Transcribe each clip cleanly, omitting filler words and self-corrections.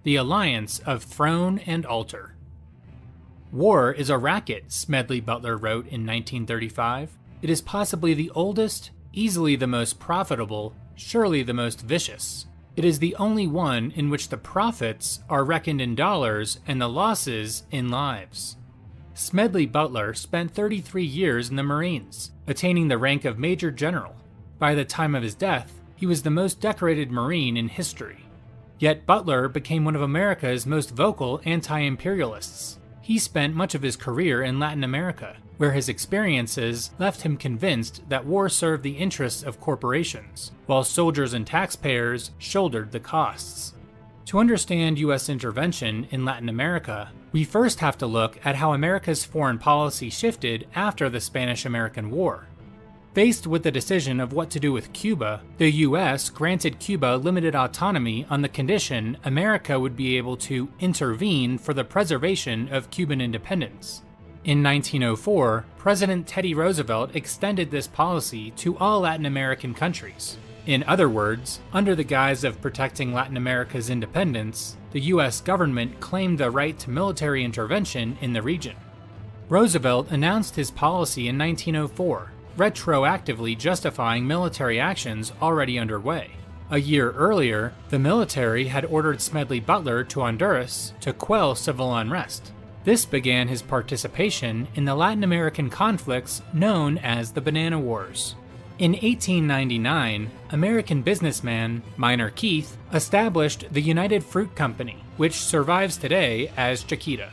the alliance of throne and altar. War is a racket, Smedley Butler wrote in 1935. It is possibly the oldest, easily the most profitable, surely the most vicious. It is the only one in which the profits are reckoned in dollars and the losses in lives. Smedley Butler spent 33 years in the Marines, attaining the rank of Major General. By the time of his death, he was the most decorated Marine in history. Yet Butler became one of America's most vocal anti-imperialists. He spent much of his career in Latin America, where his experiences left him convinced that war served the interests of corporations, while soldiers and taxpayers shouldered the costs. To understand U.S. intervention in Latin America, we first have to look at how America's foreign policy shifted after the Spanish-American War. Faced with the decision of what to do with Cuba, the U.S. granted Cuba limited autonomy on the condition America would be able to intervene for the preservation of Cuban independence. In 1904, President Teddy Roosevelt extended this policy to all Latin American countries. In other words, under the guise of protecting Latin America's independence, the U.S. government claimed the right to military intervention in the region. Roosevelt announced his policy in 1904, retroactively justifying military actions already underway. A year earlier, the military had ordered Smedley Butler to Honduras to quell civil unrest. This began his participation in the Latin American conflicts known as the Banana Wars. In 1899, American businessman Minor Keith established the United Fruit Company, which survives today as Chiquita.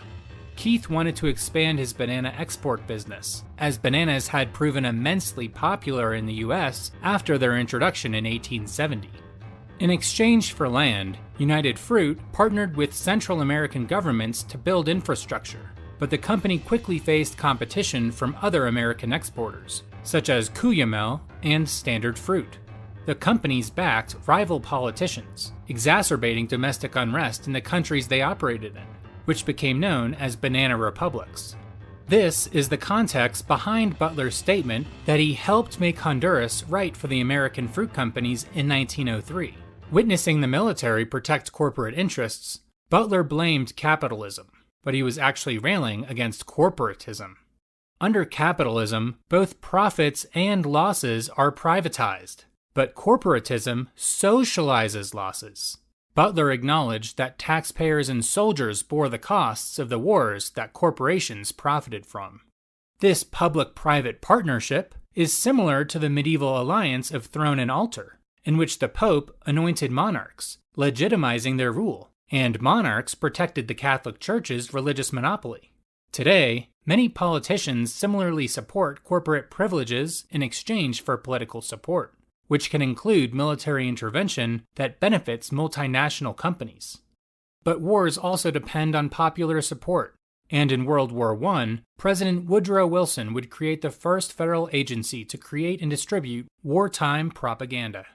Keith wanted to expand his banana export business, as bananas had proven immensely popular in the U.S. after their introduction in 1870. In exchange for land, United Fruit partnered with Central American governments to build infrastructure, but the company quickly faced competition from other American exporters, such as Cuyamel and Standard Fruit. The companies backed rival politicians, exacerbating domestic unrest in the countries they operated in, which became known as banana republics. This is the context behind Butler's statement that he helped make Honduras right for the American fruit companies in 1903. Witnessing the military protect corporate interests, Butler blamed capitalism, but he was actually railing against corporatism. Under capitalism, both profits and losses are privatized, but corporatism socializes losses. Butler acknowledged that taxpayers and soldiers bore the costs of the wars that corporations profited from. This public-private partnership is similar to the medieval alliance of throne and altar, in which the Pope anointed monarchs, legitimizing their rule, and monarchs protected the Catholic Church's religious monopoly. Today, many politicians similarly support corporate privileges in exchange for political support, which can include military intervention that benefits multinational companies. But wars also depend on popular support, and in World War I, President Woodrow Wilson would create the first federal agency to create and distribute wartime propaganda.